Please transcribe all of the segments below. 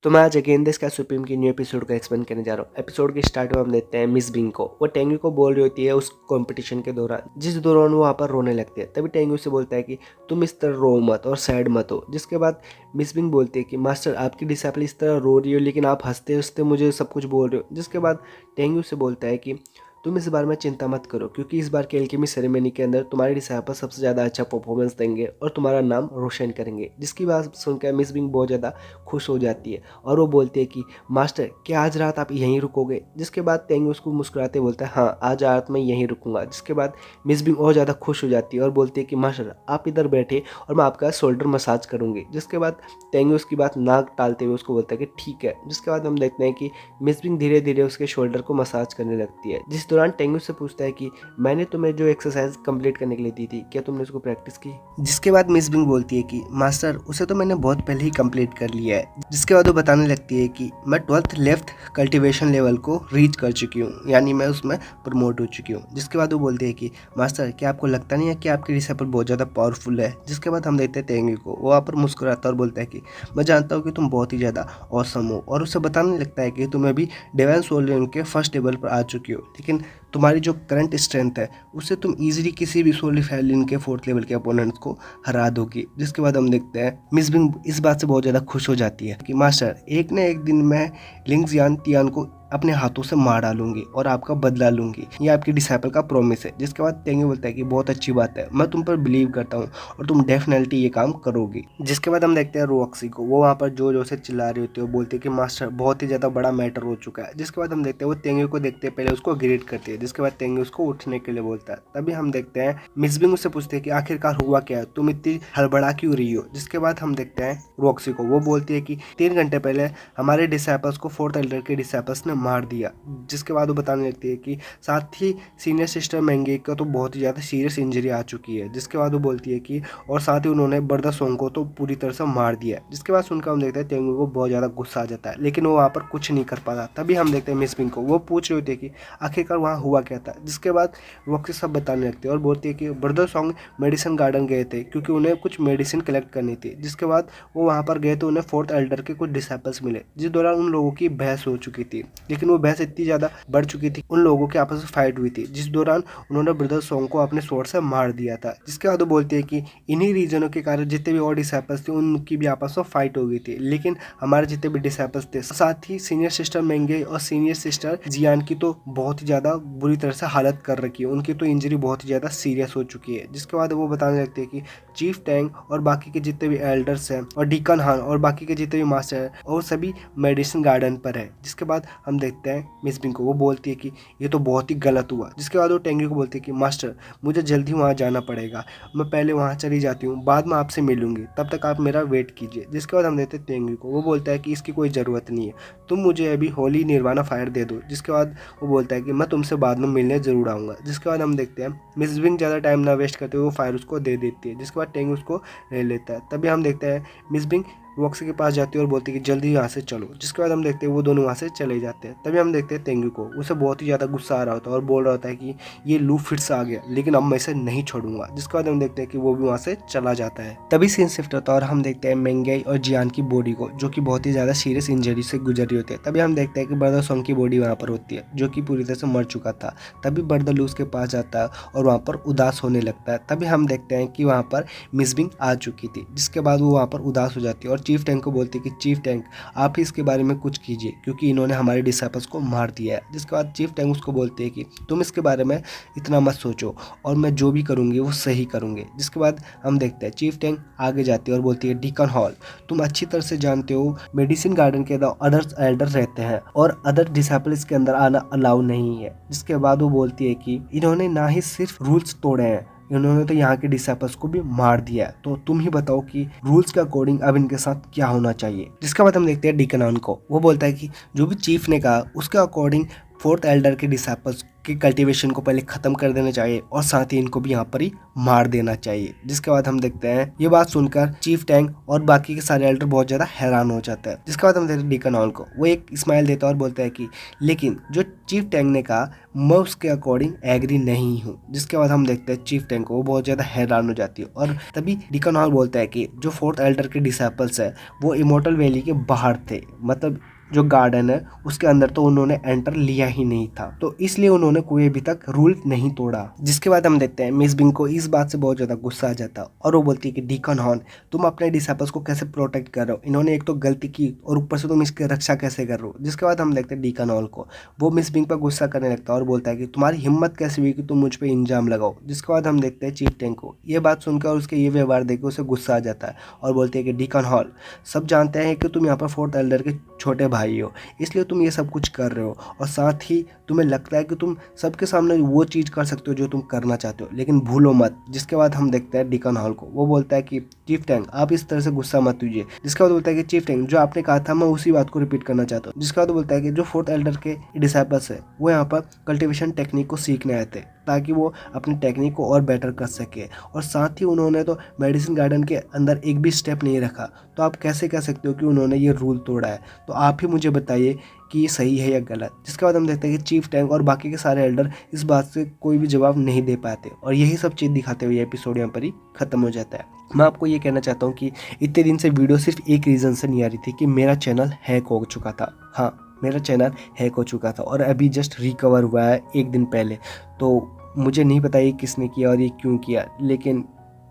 तो मैं आज अगेन दिस का सुप्रीम की न्यू एपिसोड को एक्सप्लेन करने जा रहा हूँ। एपिसोड के स्टार्ट में हम देखते हैं मिस बिंग को। वो टेंगू को बोल रही होती है उस कंपटीशन के दौरान, जिस दौरान वो वहाँ पर रोने लगती है। तभी टेंगू से बोलता है कि तुम इस तरह रो मत और सैड मत हो। जिसके बाद मिस बिंग बोलती है कि मास्टर आपकी डिसिपल इस तरह रो रही हो, लेकिन आप हंसते हंसते मुझे सब कुछ बोल रहे हो। जिसके बाद टेंगू से बोलता है कि तुम इस बार में चिंता मत करो, क्योंकि इस बार के एल्केमी सेरेमनी के अंदर तुम्हारे डिसाइपल सबसे ज़्यादा अच्छा परफॉर्मेंस देंगे और तुम्हारा नाम रोशन करेंगे। जिसकी बात सुनकर मिस बिंग बहुत ज़्यादा खुश हो जाती है और वो बोलती है कि मास्टर क्या आज रात आप यहीं रुकोगे। जिसके बाद टेंगू उसको मुस्कुराते बोलता है हाँ आज रात मैं यहीं रुकूंगा। जिसके बाद मिस बिंग और ज़्यादा खुश हो जाती है और बोलती है कि मास्टर आप इधर बैठे और मैं आपका शोल्डर मसाज करूँगी। जिसके बाद टेंगू उसकी बात नाक टालते हुए उसको बोलता है कि ठीक है। जिसके बाद हम देखते हैं कि मिस बिंग धीरे धीरे उसके शोल्डर को मसाज करने लगती है। जिस दौरान टेंगू से पूछता है कि मैंने तुम्हें जो एक्सरसाइज कंप्लीट करने के लिए दी थी, क्या तुमने उसको प्रैक्टिस की। जिसके बाद मिस बिंग बोलती है कि मास्टर उसे तो मैंने बहुत पहले ही कंप्लीट कर लिया है। जिसके बाद वो बताने लगती है कि मैं 12th लेफ्ट कल्टीवेशन लेवल को रीच कर चुकी हूँ, यानी मैं उसमें प्रमोट हो चुकी हूँ। जिसके बाद वो बोलती है कि मास्टर क्या आपको लगता नहीं है कि आपकी डिसिपल बहुत ज़्यादा पावरफुल है। जिसके बाद हम देखते हैं टेंगू को, वो वहाँ पर मुस्कुराता और बोलता है कि मैं जानता हूँ कि तुम बहुत ही ज़्यादा ऑसम हो, और उसे बताने लगता है कि तुम अभी डिवाइन सोल के फर्स्ट लेवल पर आ चुकी हो, लेकिन तुम्हारी जो करंट स्ट्रेंथ है उससे तुम इजीली किसी भी सोल फैलिन के 4th लेवल के अपोनेंट्स को हरा दोगी। जिसके बाद हम देखते हैं मिस बिंग इस बात से बहुत ज़्यादा खुश हो जाती है कि मास्टर एक न एक दिन मैं लिंगजियान तियान को अपने हाथों से मार डालूंगी और आपका बदला लूंगी, ये आपकी डिसाइपल का प्रॉमिस है। जिसके बाद टेंगू बोलता है कि बहुत अच्छी बात है, मैं तुम पर बिलीव करता हूँ और तुम डेफिनेटली ये काम करोगी। जिसके बाद हम देखते हैं रॉक्सी को, वो वहाँ पर जोर से चिल्ला रही होती है, वो बोलती है कि मास्टर बहुत ही ज़्यादा बड़ा मैटर हो चुका है। जिसके बाद हम देखते हैं वो टेंगू को देखते हैं, पहले उसको ग्रीट करती है। जिसके बाद टेंगू उसको उठने के लिए बोलता है। तभी हम देखते हैं मिस बिंग उससे पूछते हैं कि आखिरकार हुआ क्या है, तुम इतनी हड़बड़ा क्यों रही हो। जिसके बाद हम देखते हैं रॉक्सी को, वो बोलती है कि 3 घंटे पहले हमारे डिसाइपल्स को 4th एल्डर के डिसाइपल्स ने मार दिया। जिसके बाद वो बताने लगती है कि साथ ही सीनियर सिस्टर मैंगे का तो बहुत ही ज़्यादा सीरियस इंजरी आ चुकी है। जिसके बाद वो बोलती है कि और साथ ही उन्होंने बर्दा सोंग को तो पूरी तरह से मार दिया है। जिसके बाद सुनकर हम देखते हैं टेंगू को बहुत ज़्यादा गुस्सा आ जाता है, लेकिन वो वहाँ पर कुछ नहीं कर पाता। तभी हम देखते हैं मिस बिंग को, वो पूछ रहे होते हैं कि आखिरकार वहाँ हुआ क्या था। जिसके बाद रॉक्सी सब बताने लगते हैं और बोलती है कि बर्दा सोंग मेडिसिन गार्डन गए थे क्योंकि उन्हें कुछ मेडिसिन कलेक्ट करनी थी। जिसके बाद वो वहाँ पर गए तो उन्हें 4th एल्डर के कुछ डिसाइपल्स मिले, जिस दौरान उन लोगों की बहस हो चुकी थी, लेकिन वो बहस इतनी ज़्यादा बढ़ चुकी थी, उन लोगों के आपस में फाइट हुई थी, जिस दौरान उन्होंने ब्रदर सोंग को अपने स्वॉर्ड से मार दिया था। जिसके बाद वो बोलती है कि इन्हीं रीजनों के कारण जितने भी और डिसाइपल्स थे उनकी भी आपस में फाइट हो गई थी, लेकिन हमारे जितने भी डिसाइपल्स थे, साथ ही सीनियर सिस्टर मेंगे और सीनियर सिस्टर जियान की तो बहुत ही ज़्यादा बुरी तरह से हालत कर रखी है, उनकी तो इंजरी बहुत ही ज़्यादा सीरियस हो चुकी है। जिसके बाद वो बताने लगते हैं कि चीफ टैंग और बाकी के जितने भी एल्डर्स हैं और डीकन हान और बाकी के जितने भी मास्टर हैं और सभी मेडिसिन गार्डन पर है। जिसके बाद हम देखते हैं मिस बिंग को, वो बोलती है कि ये तो बहुत ही गलत हुआ। जिसके बाद वो टेंगू को बोलती है कि मास्टर मुझे जल्दी वहाँ जाना पड़ेगा, मैं पहले वहाँ चली जाती हूँ, बाद में आपसे मिलूंगी, तब तक आप मेरा वेट कीजिए। जिसके बाद हम देखते हैं टेंगू को, वो बोलता है कि इसकी कोई ज़रूरत नहीं है, तुम मुझे अभी होली निर्वाणा फायर दे दो। जिसके बाद वो बोलता है कि मैं तुमसे बाद में मिलने ज़रूर आऊँगा। जिसके बाद हम देखते हैं मिस बिंग ज़्यादा टाइम ना वेस्ट करते हुए वो फायर उसको दे देती है। जिसके बाद टेंगू उसको ले लेता है। तभी हम देखते हैं मिस बिंग रॉक्सी के पास जाती है और बोलती है कि जल्दी यहाँ से चलो। जिसके बाद हम देखते हैं वो दोनों वहाँ से चले जाते हैं। तभी हम देखते हैं टेंगू को, उसे बहुत ही ज़्यादा गुस्सा आ रहा होता है और बोल रहा होता है कि ये लू फिर से आ गया, लेकिन अब मैं इसे नहीं छोड़ूंगा। जिसके बाद हम देखते हैं कि वो भी वहाँ से चला जाता है। तभी सीन शिफ्ट होता है और हम देखते हैं मेंगेई और जियान की बॉडी को, जो कि बहुत ही ज़्यादा सीरियस इंजरी से गुजर रही होती है। तभी हम देखते हैं कि ब्रदर सोंग की बॉडी वहाँ पर होती है, जो कि पूरी तरह से मर चुका था। तभी ब्रदर लू उसके पास जाता है और वहाँ पर उदास होने लगता है। तभी हम देखते हैं कि वहाँ पर मिस बिंग आ चुकी थी। जिसके बाद वो वहाँ पर उदास हो जाती है और चीफ टैंक को बोलती है कि चीफ टैंक आप ही इसके बारे में कुछ कीजिए, क्योंकि इन्होंने हमारे डिसाइपल्स को मार दिया है। जिसके बाद चीफ टैंक उसको बोलती है कि तुम इसके बारे में इतना मत सोचो और मैं जो भी करूँगी वो सही करूँगी। जिसके बाद हम देखते हैं चीफ टैंक आगे जाती है और बोलती है डीकन हॉल, तुम अच्छी तरह से जानते हो मेडिसिन गार्डन के अंदर अदर्स एल्डर रहते हैं और अदर डिसाइपल इसके अंदर आना अलाउ नहीं है। जिसके बाद वो बोलती है कि इन्होंने ना ही सिर्फ रूल्स तोड़े हैं, इन्होंने तो यहाँ के डिसाइपल्स को भी मार दिया है, तो तुम ही बताओ कि रूल्स के अकॉर्डिंग अब इनके साथ क्या होना चाहिए। जिसके बाद हम देखते हैं डीकन हान को, वो बोलता है कि जो भी चीफ ने कहा उसके अकॉर्डिंग फोर्थ एल्डर के डिसाइपल्स की कल्टीवेशन को पहले ख़त्म कर देना चाहिए और साथ ही इनको भी यहाँ पर ही मार देना चाहिए। जिसके बाद हम देखते हैं ये बात सुनकर चीफ टैंग और बाकी के सारे एल्डर बहुत ज़्यादा हैरान हो जाते हैं। जिसके बाद हम देखते हैं डीकन हॉल को, वो एक स्माइल देता है और बोलता है कि लेकिन जो चीफ टैंग ने कहा मैं उसके अकॉर्डिंग एग्री नहीं हूँ। जिसके बाद हम देखते हैं चीफ टैंग को, वो बहुत ज़्यादा हैरान हो जाती है और तभी डीकन हॉल बोलता है कि जो फोर्थ एल्डर के डिसाइपल्स है वो इमोर्टल वैली के बाहर थे, मतलब जो गार्डन है उसके अंदर तो उन्होंने एंटर लिया ही नहीं था, तो इसलिए उन्होंने कोई अभी तक रूल नहीं तोड़ा। जिसके बाद हम देखते हैं मिस बिंग को इस बात से बहुत ज्यादा गुस्सा आ जाता है और वो बोलती है कि डीकन हॉर्न तुम अपने डिसाइपल्स को कैसे प्रोटेक्ट कर रहे हो, इन्होंने एक तो गलती की और ऊपर से तुम इसकी रक्षा कैसे कर रहे हो। जिसके बाद हम देखते हैं डीकन हॉल को, वो मिस बिंग पर गुस्सा करने लगता है और बोलता है कि तुम्हारी हिम्मत कैसे हुई कि तुम मुझ पर इंजाम लगाओ। जिसके बाद हम देखते हैं चीफ टैंग को, ये बात सुनकर और उसके ये व्यवहार देखकर उसे गुस्सा आ जाता है और बोलते हैं कि डीकन हॉल सब जानते हैं कि तुम यहाँ पर फोर्थ एल्डर के छोटे भाई हो, इसलिए तुम ये सब कुछ कर रहे हो और साथ ही तुम्हें लगता है कि तुम सबके सामने वो चीज़ कर सकते हो जो तुम करना चाहते हो, लेकिन भूलो मत। जिसके बाद हम देखते हैं डीकन हॉल को, वो बोलता है कि चीफ टैंग आप इस तरह से गुस्सा मत कीजिए। जिसके बाद बोलता है कि चीफ टैंग जो आपने कहा था मैं उसी बात को रिपीट करना चाहता हूँ। जिसके बाद बोलता है कि जो फोर्थ एल्डर के डिसाइपल्स है वो यहाँ पर कल्टिवेशन टेक्निक को सीखने आए थे ताकि वो अपनी टेक्निक को और बेटर कर सके, और साथ ही उन्होंने तो मेडिसिन गार्डन के अंदर एक भी स्टेप नहीं रखा, तो आप कैसे कह सकते हो कि उन्होंने ये रूल तोड़ा है। तो आप ही मुझे बताइए कि ये सही है या गलत। जिसके बाद हम देखते हैं कि चीफ टैंग और बाकी के सारे एल्डर इस बात से कोई भी जवाब नहीं दे पाते और यही सब चीज़ दिखाते हुए एपिसोड यहाँ पर ही ख़त्म हो जाता है। मैं आपको ये कहना चाहता हूँ कि इतने दिन से वीडियो सिर्फ एक रीज़न से नहीं आ रही थी कि मेरा चैनल हैक हो चुका था। हाँ, मेरा चैनल हैक हो चुका था और अभी जस्ट रिकवर हुआ है एक दिन पहले। तो मुझे नहीं पता ये किसने किया और ये क्यों किया, लेकिन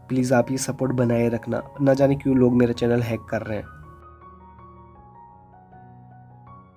प्लीज़ आप ये सपोर्ट बनाए रखना। ना जाने क्यों लोग मेरा चैनल हैक कर रहे हैं।